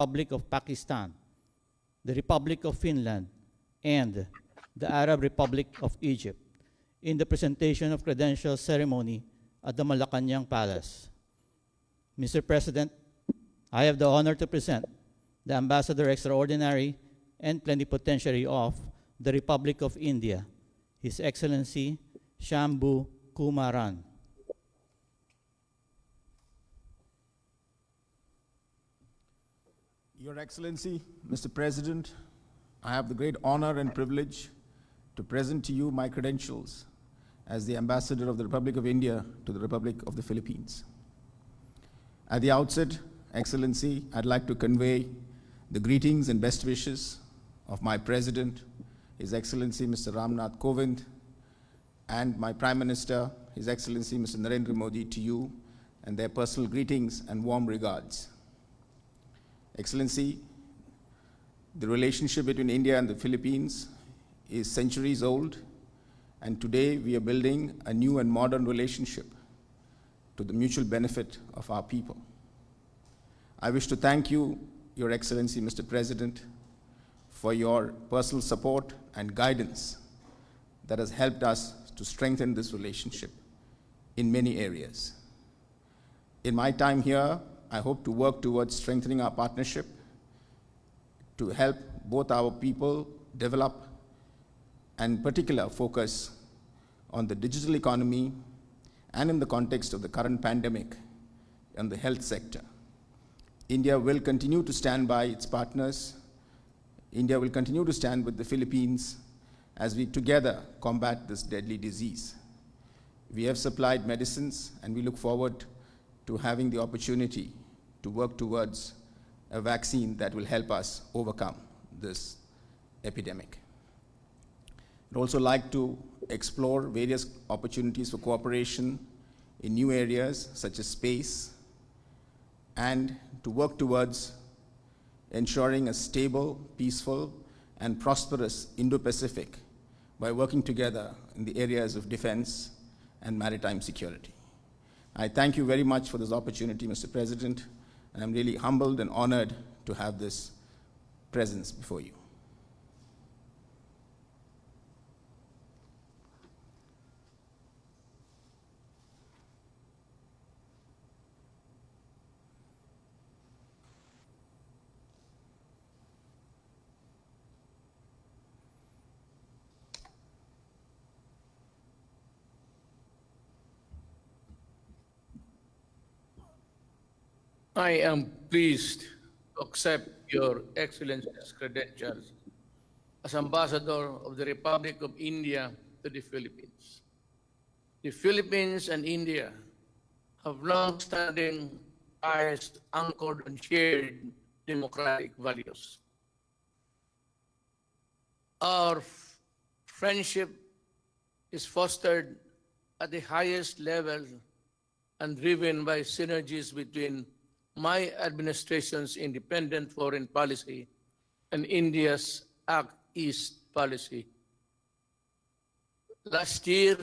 Republic of Pakistan, the Republic of Finland, and the Arab Republic of Egypt in the presentation of credentials ceremony at the Malacanang Palace. Mr. President, I have the honor to present the Ambassador Extraordinary and Plenipotentiary of the Republic of India, His Excellency Shambhu Kumaran. Your Excellency, Mr. President, I have the great honor and privilege to present to you my credentials as the Ambassador of the Republic of India to the Republic of the Philippines. At the outset, Excellency, I'd like to convey the greetings and best wishes of my President, His Excellency Mr. Ramnath Kovind, and my Prime Minister, His Excellency Mr. Narendra Modi, to you, and their personal greetings and warm regards. Excellency, the relationship between India and the Philippines is centuries old, and today we are building a new and modern relationship to the mutual benefit of our people. I wish to thank you, Your Excellency, Mr. President, for your personal support and guidance that has helped us to strengthen this relationship in many areas. In my time here, I hope to work towards strengthening our partnership to help both our people develop and in particular focus on the digital economy and in the context of the current pandemic and the health sector. India will continue to stand by its partners. India will continue to stand with the Philippines as we together combat this deadly disease. We have supplied medicines, and we look forward to having the opportunity to work towards a vaccine that will help us overcome this epidemic. I'd also like to explore various opportunities for cooperation in new areas such as space, and to work towards ensuring a stable, peaceful, and prosperous Indo-Pacific by working together in the areas of defense and maritime security. I thank you very much for this opportunity, Mr. President, and I'm really humbled and honored to have this presence before you. I am pleased to accept Your Excellency's credentials as Ambassador of the Republic of India to the Philippines. The Philippines and India have long-standing ties anchored on shared democratic values. Our friendship is fostered at the highest level and driven by synergies between my administration's independent foreign policy and India's Act East policy. Last year,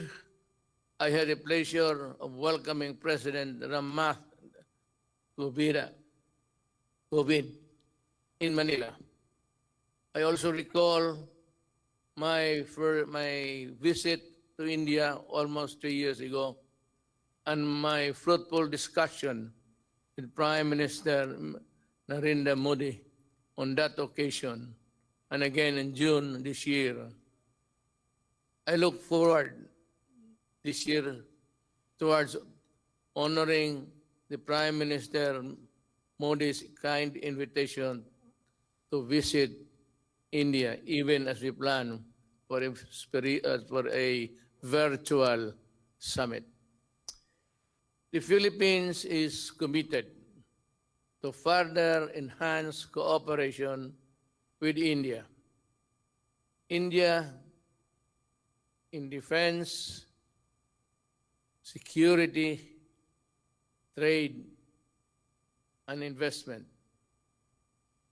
I had the pleasure of welcoming President Ramnath Kovind in Manila. I also recall my visit to India almost 3 years ago and my fruitful discussion with Prime Minister Narendra Modi on that occasion, and again in June this year. I look forward this year towards honoring the Prime Minister Modi's kind invitation to visit India, even as we plan for a virtual summit. The Philippines is committed to further enhance cooperation with India. India in defense, security, trade, and investment,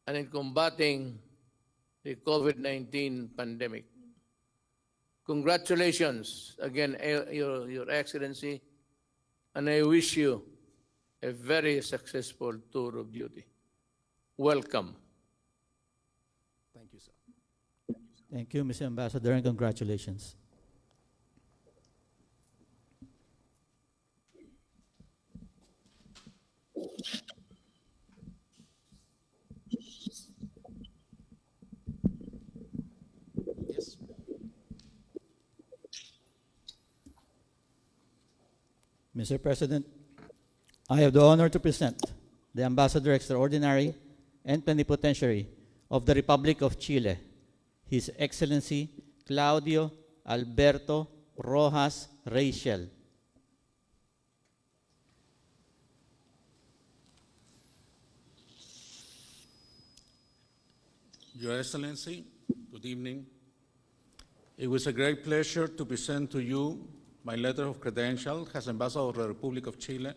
and in combating the COVID-19 pandemic. Congratulations again, Your Excellency, and I wish you a very successful tour of duty. welcome. Thank you, sir. Thank you, Mr. Ambassador, and congratulations. Yes. Mr. President, I have the honor to present the Ambassador Extraordinary and Plenipotentiary of the Republic of Chile, His Excellency Claudio Alberto Rojas Reichel. Your Excellency, good evening. It was a great pleasure to present to you my letter of credential as Ambassador of the Republic of Chile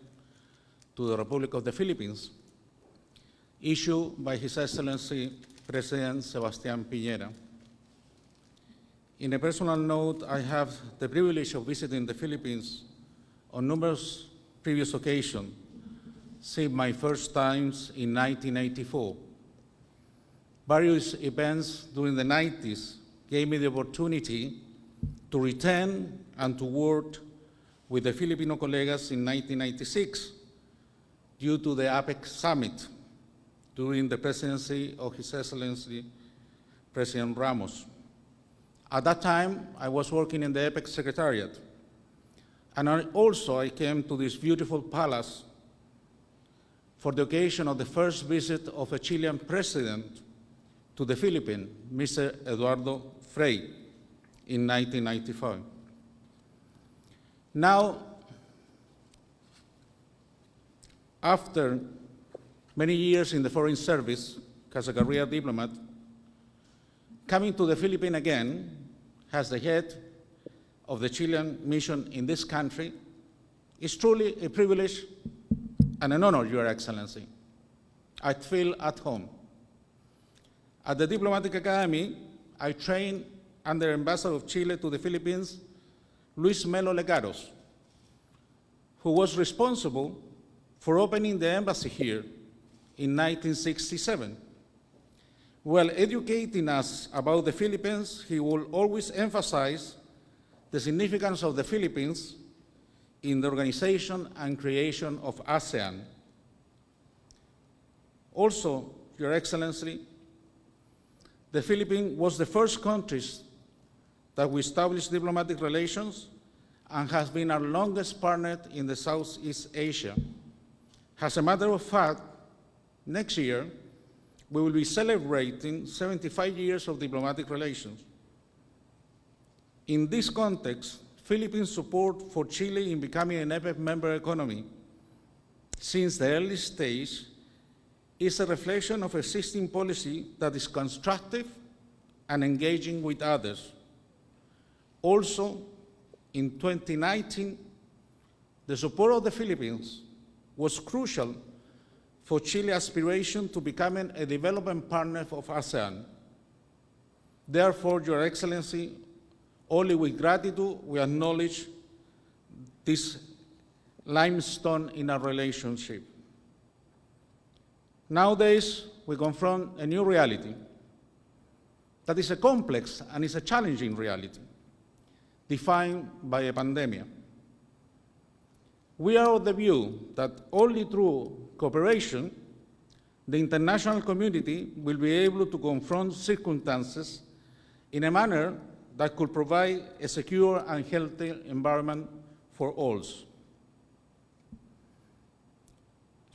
to the Republic of the Philippines, issued by His Excellency President Sebastián Piñera. In a personal note, I have the privilege of visiting the Philippines on numerous previous occasions, since my first times in 1984. Various events during the 90s gave me the opportunity to return and to work with the Filipino colegas in 1996 due to the APEC summit during the presidency of His Excellency President Ramos. At that time, I was working in the APEC Secretariat, and I came to this beautiful palace for the occasion of the first visit of a Chilean president to the Philippines, Mr. Eduardo Frei, in 1995. Now, after many years in the Foreign Service as a career diplomat, coming to the Philippines again as the head of the Chilean mission in this country is truly a privilege and an honor, Your Excellency. I feel at home. At the Diplomatic Academy, I trained under Ambassador of Chile to the Philippines, Luis Melo Lecaros, who was responsible for opening the embassy here in 1967. While educating us about the Philippines, he will always emphasize the significance of the Philippines in the organization and creation of ASEAN. Also, Your Excellency, the Philippines was the first country that we established diplomatic relations and has been our longest partner in the Southeast Asia. As a matter of fact, next year, we will be celebrating 75 years of diplomatic relations. In this context, Philippines' support for Chile in becoming an EPEC member economy since the early stage is a reflection of existing policy that is constructive and engaging with others. Also, in 2019, the support of the Philippines was crucial for Chile's aspiration to becoming a development partner of ASEAN. Therefore, Your Excellency, only with gratitude we acknowledge this limestone in our relationship. Nowadays, we confront a new reality that is a complex and is a challenging reality, defined by a pandemic. We are of the view that only through cooperation, the international community will be able to confront circumstances in a manner that could provide a secure and healthy environment for all.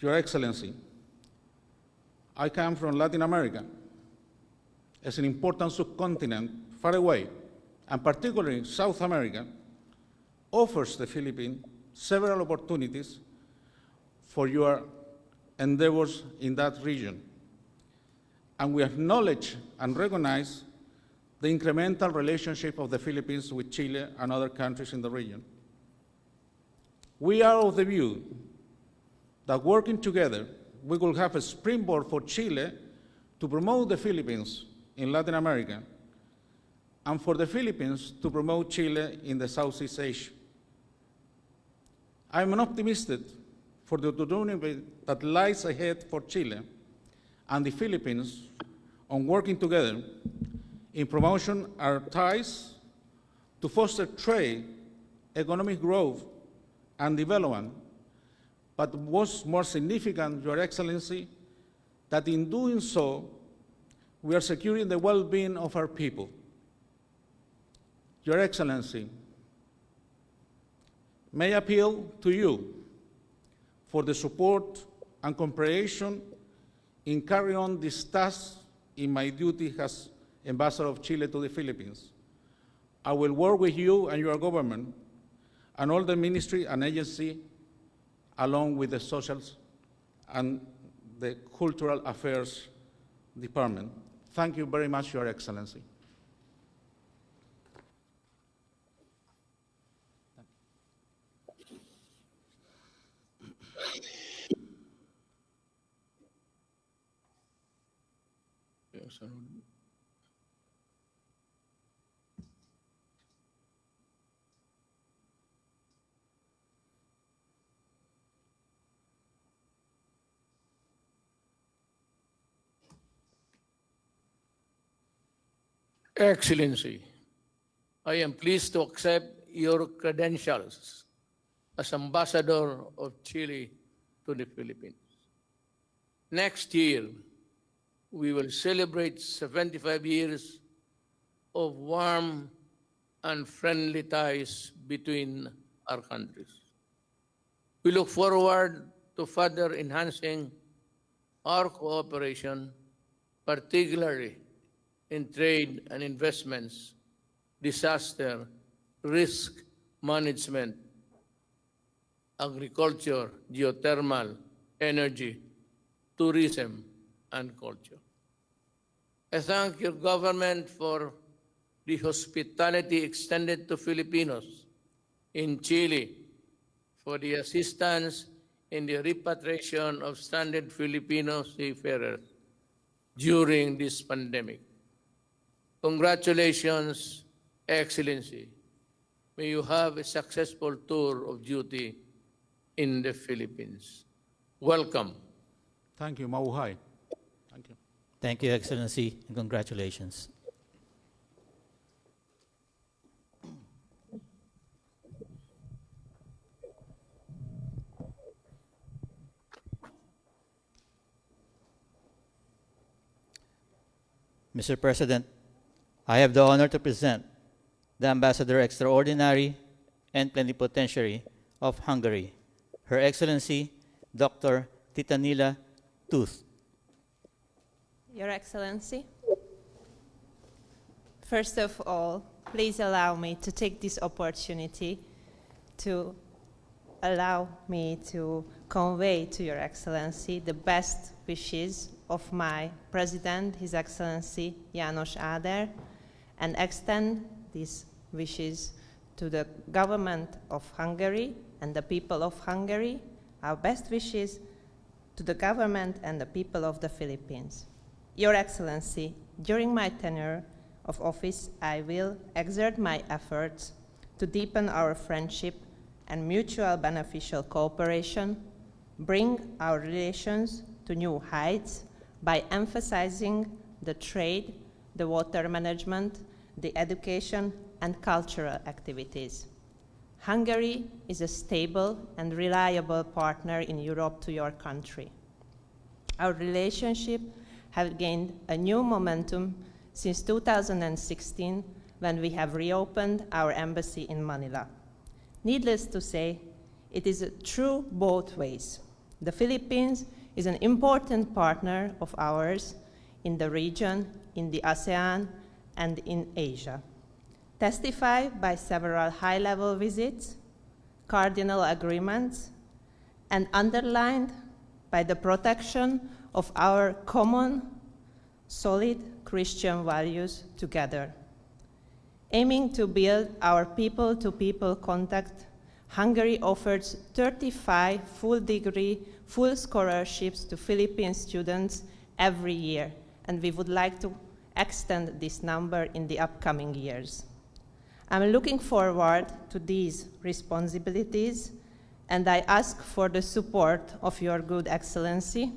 Your Excellency, I come from Latin America. As an important subcontinent far away, and particularly South America, offers the Philippines several opportunities for your endeavors in that region. And we acknowledge and recognize the incremental relationship of the Philippines with Chile and other countries in the region. We are of the view that working together, we will have a springboard for Chile to promote the Philippines in Latin America and for the Philippines to promote Chile in the Southeast Asia. I am optimistic for the opportunity that lies ahead for Chile and the Philippines on working together in promotion our ties to foster trade, economic growth, and development. But what's more significant, Your Excellency, that in doing so, we are securing the well-being of our people. Your Excellency, may I appeal to you for the support and cooperation in carrying on this task in my duty as Ambassador of Chile to the Philippines. I will work with you and your government and all the ministry and agency, along with the social and the cultural affairs department. Thank you very much, Your Excellency. Yes, Excellency, I am pleased to accept your credentials as Ambassador of Chile to the Philippines. Next year, we will celebrate 75 years of warm and friendly ties between our countries. We look forward to further enhancing our cooperation, particularly in trade and investments, disaster, risk management, agriculture, geothermal, energy, tourism, and culture. I thank your government for the hospitality extended to Filipinos in Chile, for the assistance in the repatriation of stranded Filipino seafarers during this pandemic. Congratulations, Excellency. May you have a successful tour of duty in the Philippines. Welcome. Thank you, Mabuhay. Thank you. Thank you, Excellency, and congratulations. Mr. President, I have the honor to present the Ambassador Extraordinary and Plenipotentiary of Hungary, Her Excellency Dr. Titanila Tooth. Your Excellency, first of all, please allow me to take this opportunity to convey to Your Excellency the best wishes of my President, His Excellency János Áder, and extend these wishes to the government of Hungary and the people of Hungary, our best wishes to the government and the people of the Philippines. Your Excellency, during my tenure of office, I will exert my efforts to deepen our friendship and mutual beneficial cooperation, bring our relations to new heights by emphasizing the trade, the water management, the education, and cultural activities. Hungary is a stable and reliable partner in Europe to your country. Our relationship has gained a new momentum since 2016, when we have reopened our embassy in Manila. Needless to say, it is true both ways. The Philippines is an important partner of ours in the region, in the ASEAN, and in Asia. Testified by several high-level visits, cardinal agreements, and underlined by the protection of our common, solid Christian values together. Aiming to build our people-to-people contact, Hungary offers 35 full-degree, full scholarships to Philippine students every year, and we would like to extend this number in the upcoming years. I'm looking forward to these responsibilities, and I ask for the support of Your Good Excellency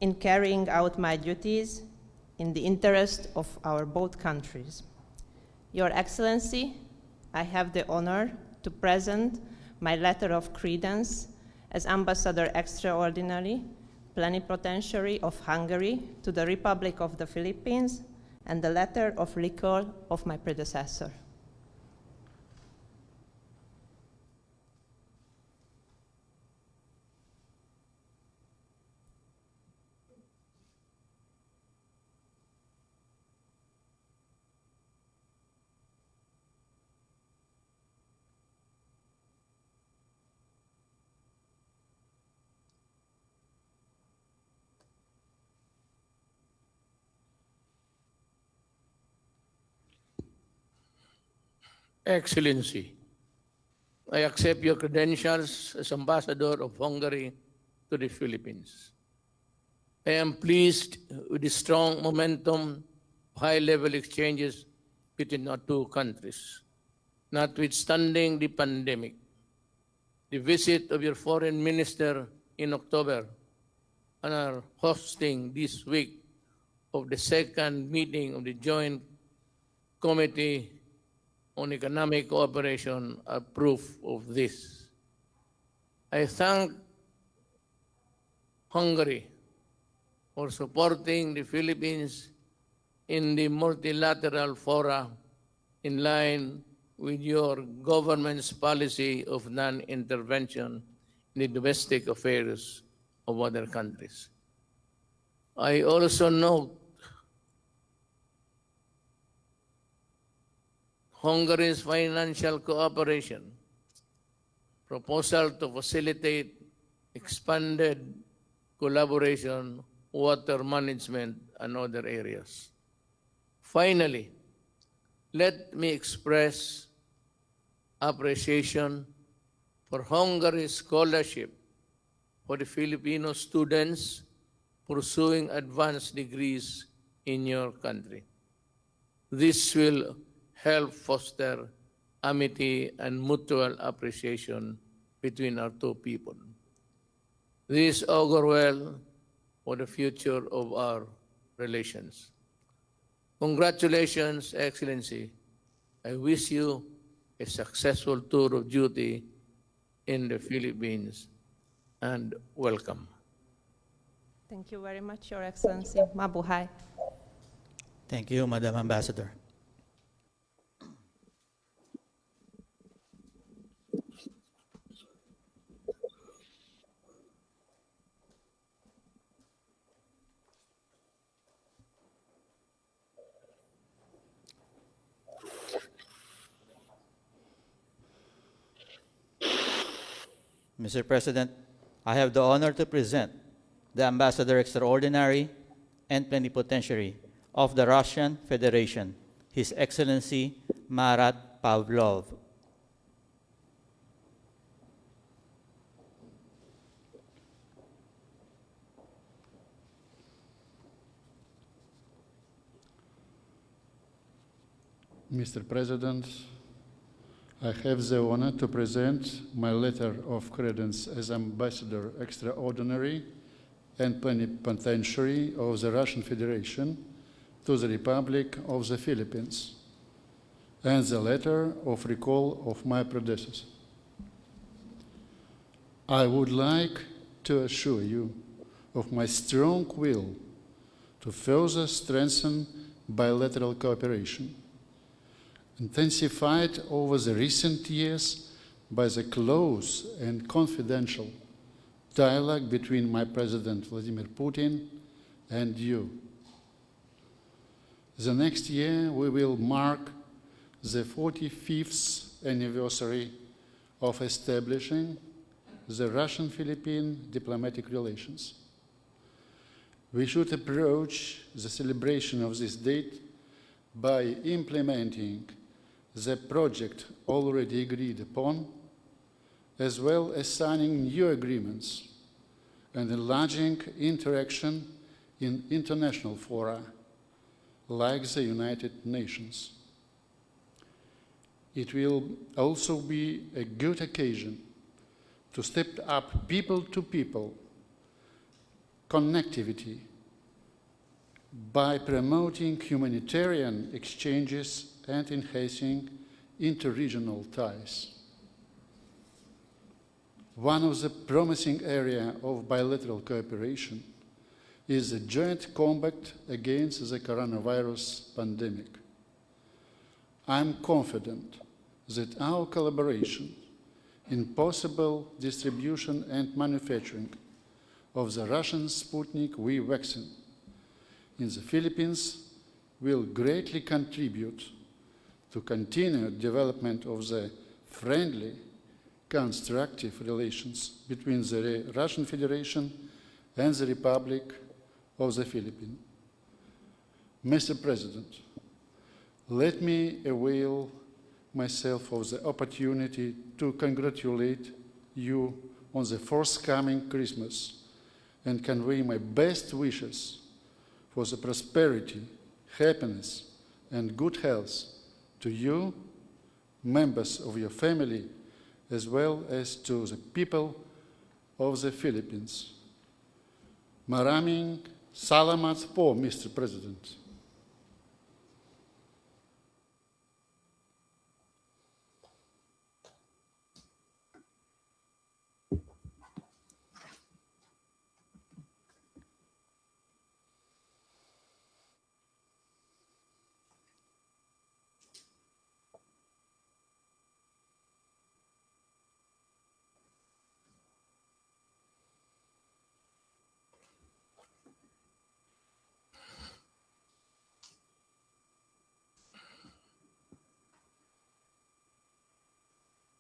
in carrying out my duties in the interest of our both countries. Your Excellency, I have the honor to present my letter of credence as Ambassador Extraordinary Plenipotentiary of Hungary to the Republic of the Philippines and the letter of recall of my predecessor. Excellency, I accept your credentials as Ambassador of Hungary to the Philippines. I am pleased with the strong momentum of high-level exchanges between our two countries. Notwithstanding the pandemic, the visit of your foreign minister in October and our hosting this week of the second meeting of the Joint Committee on Economic Cooperation are proof of this. I thank Hungary for supporting the Philippines in the multilateral fora in line with your government's policy of non-intervention in the domestic affairs of other countries. I also note Hungary's financial cooperation proposal to facilitate expanded collaboration, water management, and other areas. Finally, let me express appreciation for Hungary's scholarship for the Filipino students pursuing advanced degrees in your country. This will help foster amity and mutual appreciation between our two people. This augurs well for the future of our relations. Congratulations, Excellency. I wish you a successful tour of duty in the Philippines and welcome. Thank you very much, Your Excellency. Mabuhay. Thank you, Madam Ambassador. Mr. President, I have the honor to present the Ambassador Extraordinary and Plenipotentiary of the Russian Federation, His Excellency Marat Pavlov. Mr. President, I have the honor to present my letter of credence as Ambassador Extraordinary and Plenipotentiary of the Russian Federation to the Republic of the Philippines, and the letter of recall of my predecessor. I would like to assure you of my strong will to further strengthen bilateral cooperation, intensified over the recent years by the close and confidential dialogue between my President Vladimir Putin and you. The next year we will mark the 45th anniversary of establishing the Russian-Philippine diplomatic relations. We should approach the celebration of this date by implementing the project already agreed upon, as well as signing new agreements and enlarging interaction in international fora, like the United Nations. It will also be a good occasion to step up people to people connectivity by promoting humanitarian exchanges and enhancing interregional ties. One of the promising areas of bilateral cooperation is the joint combat against the coronavirus pandemic. I'm confident that our collaboration in possible distribution and manufacturing of the Russian Sputnik V vaccine in the Philippines will greatly contribute to continued development of the friendly, constructive relations between the Russian Federation and the Republic of the Philippines. Mr. President, let me avail myself of the opportunity to congratulate you on the forthcoming Christmas and convey my best wishes for the prosperity, happiness, and good health to you, members of your family, as well as to the people of the Philippines. Maraming salamat po, Mr. President.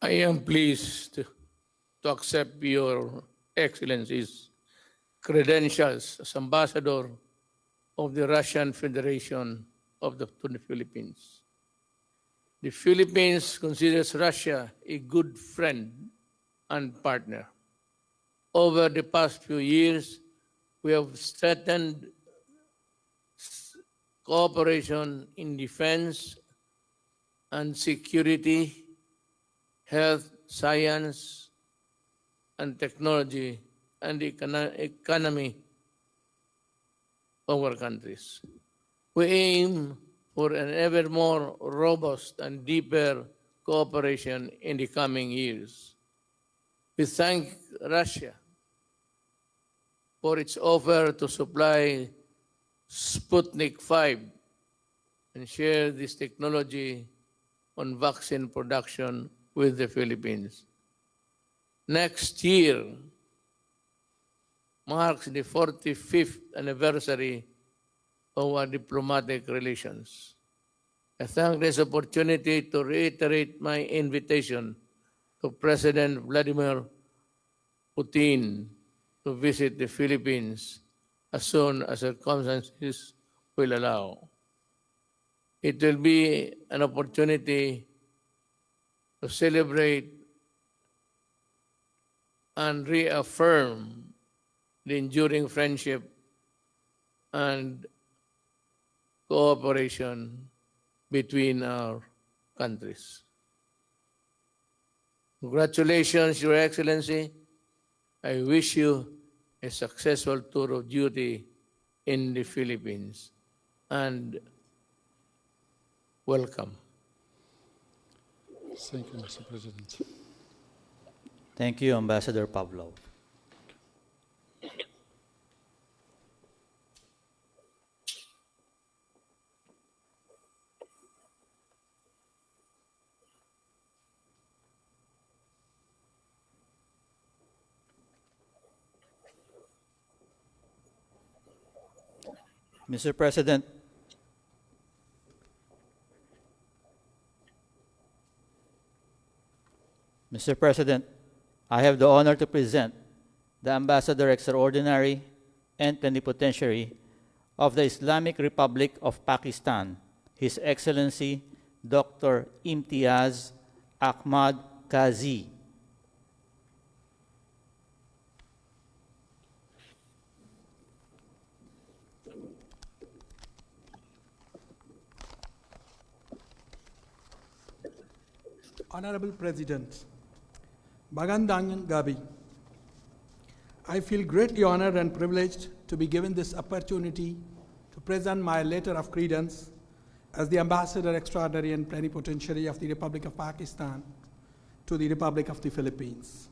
I am pleased to accept Your Excellency's credentials as Ambassador of the Russian Federation to the Philippines. The Philippines considers Russia a good friend and partner. Over the past few years, we have strengthened cooperation in defense and security, health, science, and technology, and the economy of our countries. We aim for an ever more robust and deeper cooperation in the coming years. We thank Russia for its offer to supply Sputnik V and share this technology on vaccine production with the Philippines. Next year marks the 45th anniversary of our diplomatic relations. I thank this opportunity to reiterate my invitation to President Vladimir Putin to visit the Philippines as soon as circumstances will allow. It will be an opportunity to celebrate and reaffirm the enduring friendship and cooperation between our countries. Congratulations, Your Excellency. I wish you a successful tour of duty in the Philippines and welcome. Thank you, Mr. President. Thank you, Ambassador Pavlov. Mr. President, Mr. President, I have the honor to present the Ambassador Extraordinary and Plenipotentiary of the Islamic Republic of Pakistan, His Excellency Dr. Imtiaz Ahmad Kazi. Honorable President, Magandang Gabi, I feel greatly honored and privileged to be given this opportunity to present my letter of credence as the Ambassador Extraordinary and Plenipotentiary of the Republic of Pakistan to the Republic of the Philippines.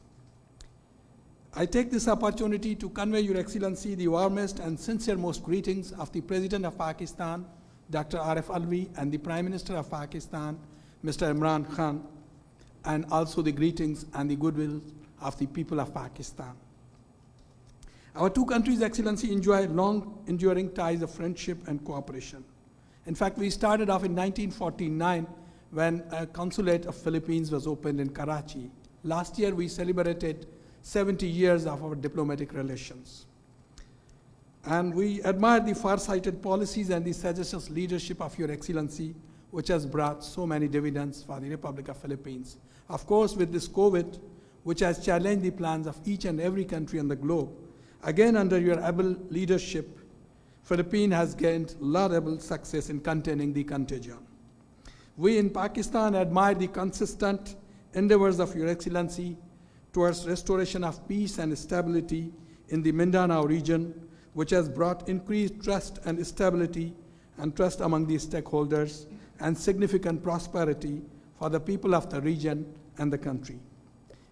I take this opportunity to convey Your Excellency the warmest and sincerest greetings of the President of Pakistan, Dr. Arif Alvi, and the Prime Minister of Pakistan, Mr. Imran Khan, and also the greetings and the goodwill of the people of Pakistan. Our two countries, Excellency, enjoy long enduring ties of friendship and cooperation. In fact, we started off in 1949 when a consulate of Philippines was opened in Karachi. Last year, we celebrated 70 years of our diplomatic relations. And we admire the far-sighted policies and the sagacious leadership of Your Excellency, which has brought so many dividends for the Republic of Philippines. Of course, with this COVID, which has challenged the plans of each and every country on the globe, again, under your able leadership, Philippines has gained laudable success in containing the contagion. We in Pakistan admire the consistent endeavors of Your Excellency towards restoration of peace and stability in the Mindanao region, which has brought increased trust and stability and trust among the stakeholders and significant prosperity for the people of the region and the country.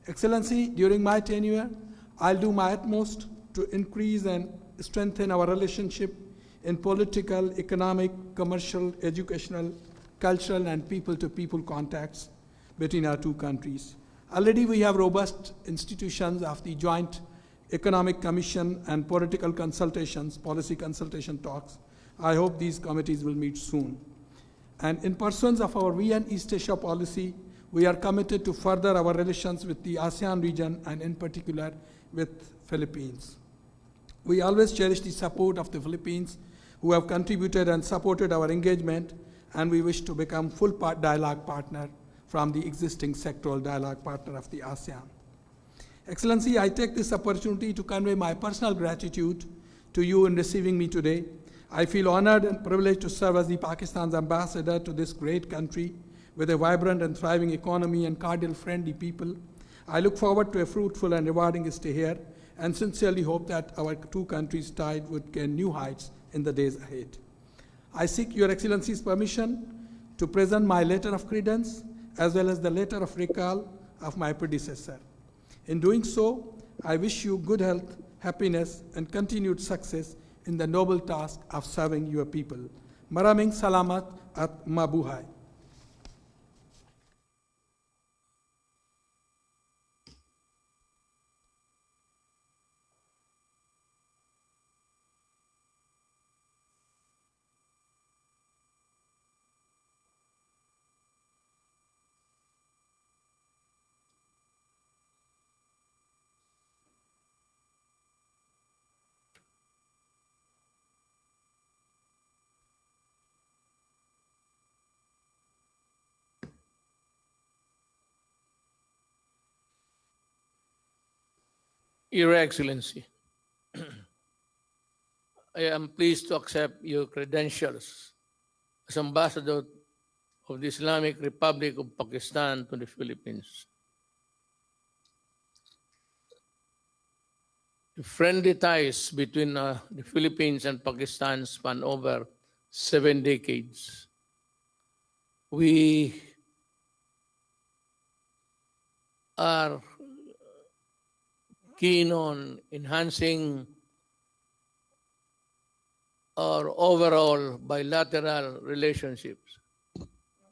Excellency, during my tenure, I'll do my utmost to increase and strengthen our relationship in political, economic, commercial, educational, cultural, and people-to-people contacts between our two countries. Already we have robust institutions of the Joint Economic Commission and political consultations, policy consultation talks. I hope these committees will meet soon. And in pursuance of our VN East Asia policy, we are committed to further our relations with the ASEAN region and in particular with Philippines. We always cherish the support of the Philippines who have contributed and supported our engagement, and we wish to become full dialogue partner from the existing sectoral dialogue partner of the ASEAN. Excellency, I take this opportunity to convey my personal gratitude to you in receiving me today. I feel honored and privileged to serve as the Pakistan's ambassador to this great country with a vibrant and thriving economy and cordial-friendly people. I look forward to a fruitful and rewarding stay here and sincerely hope that our two countries' tide would gain new heights in the days ahead. I seek Your Excellency's permission to present my letter of credence as well as the letter of recall of my predecessor. In doing so, I wish you good health, happiness, and continued success in the noble task of serving your people. Maraming salamat at mabuhay. Your Excellency, I am pleased to accept your credentials as Ambassador of the Islamic Republic of Pakistan to the Philippines. The friendly ties between the Philippines and Pakistan span over 7 decades. We are keen on enhancing our overall bilateral relationships,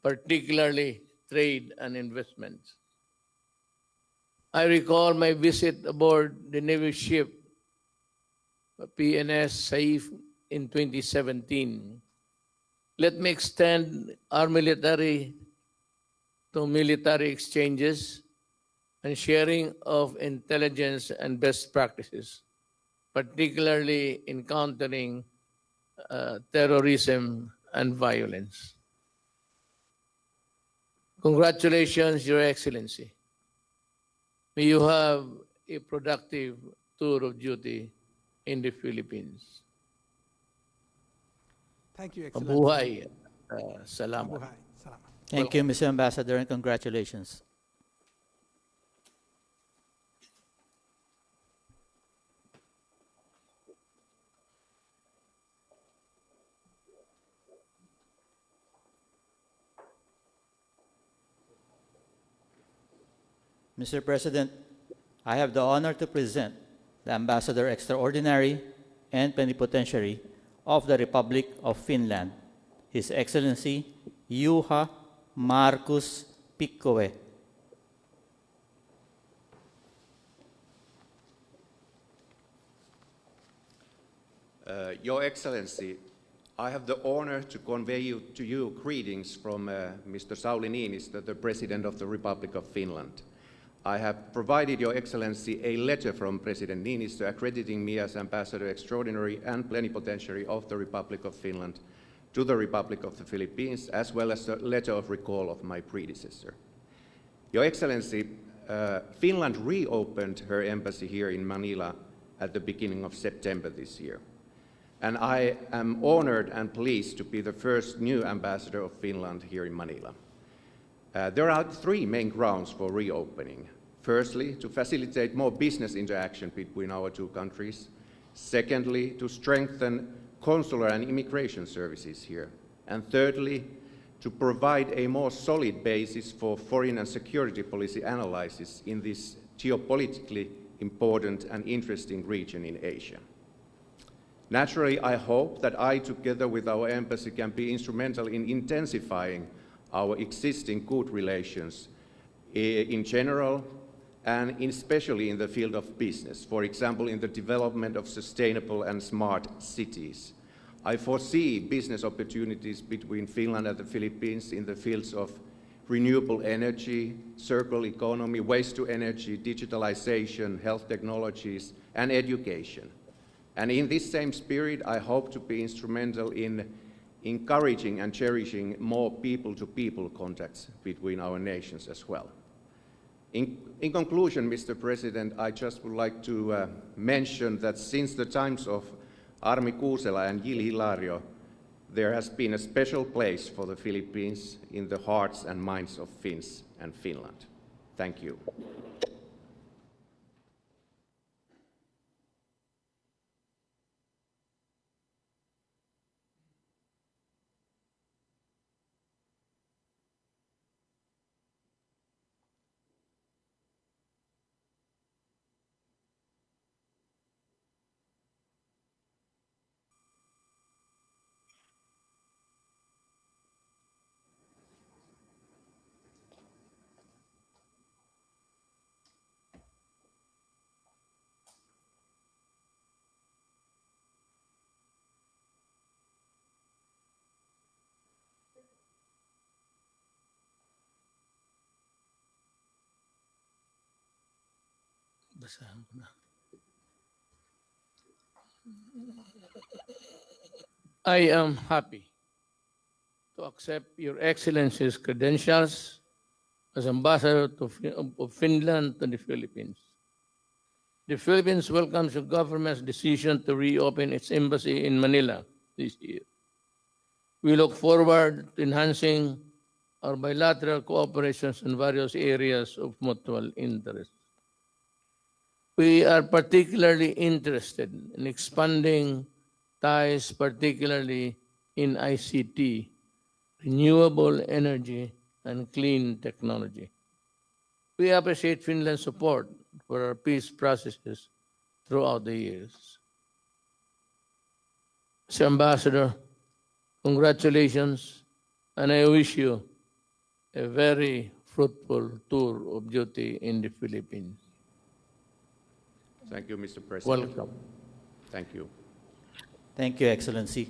particularly trade and investments. I recall my visit aboard the Navy ship PNS Saif in 2017. Let me extend our military to military exchanges and sharing of intelligence and best practices, particularly in countering terrorism and violence. Congratulations, Your Excellency. May you have a productive tour of duty in the Philippines. Thank you, Excellency. Mabuhay. Salamat. Mabuhay. Salamat. Thank you, Mr. Ambassador, and congratulations. Mr. President, I have the honor to present the Ambassador Extraordinary and Plenipotentiary of the Republic of Finland, His Excellency Juha Markus Pikkoe. Your Excellency, I have the honor to convey to you greetings from Mr. Sauli Niinistö, the President of the Republic of Finland. I have provided Your Excellency a letter from President Niinistö accrediting me as Ambassador Extraordinary and Plenipotentiary of the Republic of Finland to the Republic of the Philippines, as well as a letter of recall of my predecessor. Your Excellency, Finland reopened her embassy here in Manila at the beginning of September this year. And I am honored and pleased to be the first new ambassador of Finland here in Manila. There are three main grounds for reopening. Firstly, to facilitate more business interaction between our two countries. Secondly, to strengthen consular and immigration services here. And thirdly, to provide a more solid basis for foreign and security policy analysis in this geopolitically important and interesting region in Asia. Naturally, I hope that I, together with our embassy, can be instrumental in intensifying our existing good relations in general and especially in the field of business, for example, in the development of sustainable and smart cities. I foresee business opportunities between Finland and the Philippines in the fields of renewable energy, circular economy, waste to energy, digitalization, health technologies, and education. And in this same spirit, I hope to be instrumental in encouraging and cherishing more people-to-people contacts between our nations as well. In conclusion, Mr. President, I just would like to mention that since the times of Armi Kuusela and Gil Hilario, there has been a special place for the Philippines in the hearts and minds of Finns and Finland. Thank you. Basahan ko na. I am happy to accept Your Excellency's credentials as Ambassador of Finland to the Philippines. The Philippines welcomes the government's decision to reopen its embassy in Manila this year. We look forward to enhancing our bilateral cooperations in various areas of mutual interest. We are particularly interested in expanding ties, particularly in ICT, renewable energy, and clean technology. We appreciate Finland's support for our peace processes throughout the years. Mr. Ambassador, congratulations, and I wish you a very fruitful tour of duty in the Philippines. Thank you, Mr. President. Welcome. Thank you. Thank you, Excellency.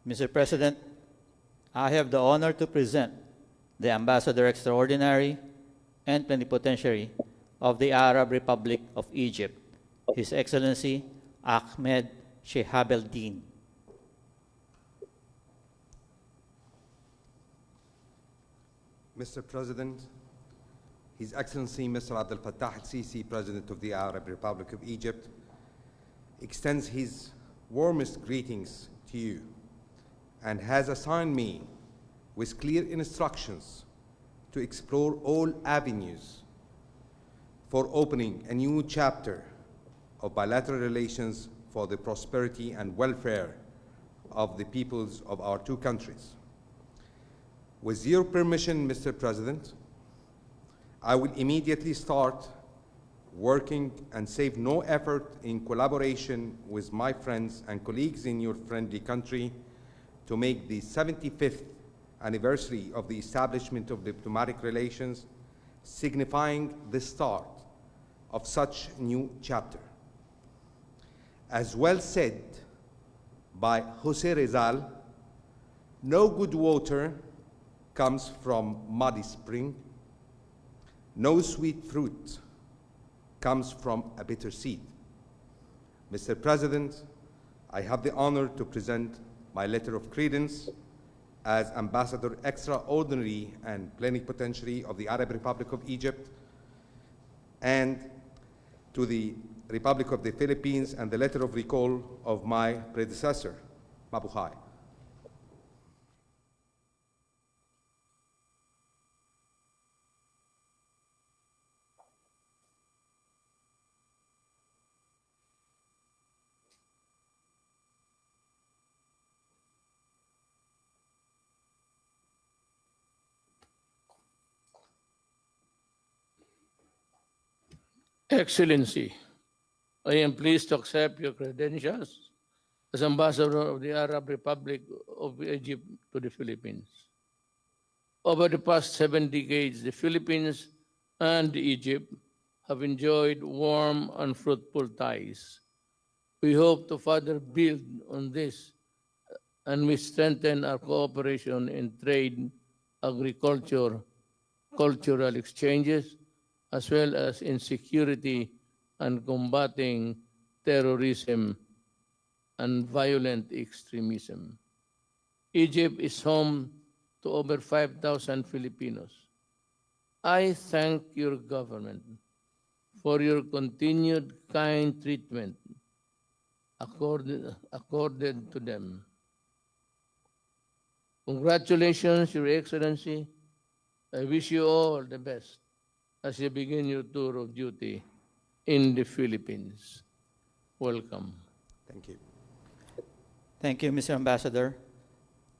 Mr. President, I have the honor to present the Ambassador Extraordinary and Plenipotentiary of the Arab Republic of Egypt, His Excellency Ahmed Shehabeldin. Mr. President, His Excellency Mr. Abdel Fattah al-Sisi, President of the Arab Republic of Egypt, extends his warmest greetings to you and has assigned me with clear instructions to explore all avenues for opening a new chapter of bilateral relations for the prosperity and welfare of the peoples of our two countries. With your permission, Mr. President, I will immediately start working and save no effort in collaboration with my friends and colleagues in your friendly country to make the 75th anniversary of the establishment of diplomatic relations, signifying the start of such a new chapter. As well said by Jose Rizal, no good water comes from muddy spring, no sweet fruit comes from a bitter seed. Mr. President, I have the honor to present my letter of credence as Ambassador Extraordinary and Plenipotentiary of the Arab Republic of Egypt and to the Republic of the Philippines, and the letter of recall of my predecessor, Mabuhay. Excellency, I am pleased to accept your credentials as Ambassador of the Arab Republic of Egypt to the Philippines. Over the past 7 decades, the Philippines and Egypt have enjoyed warm and fruitful ties. We hope to further build on this and we strengthen our cooperation in trade, agriculture, cultural exchanges, as well as in security and combating terrorism and violent extremism. Egypt is home to over 5,000 Filipinos. I thank your government for your continued kind treatment accorded to them. Congratulations, Your Excellency. I wish you all the best as you begin your tour of duty in the Philippines. Welcome. Thank you. Thank you, Mr. Ambassador.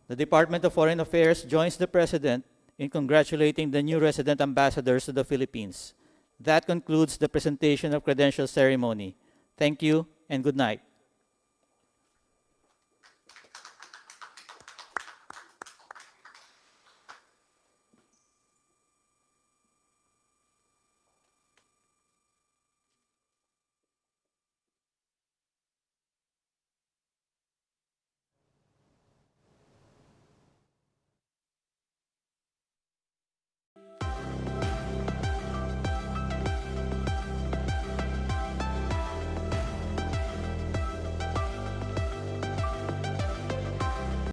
The Department of Foreign Affairs joins the President in congratulating the new resident ambassadors to the Philippines. That concludes the presentation of credential ceremony. Thank you and good night.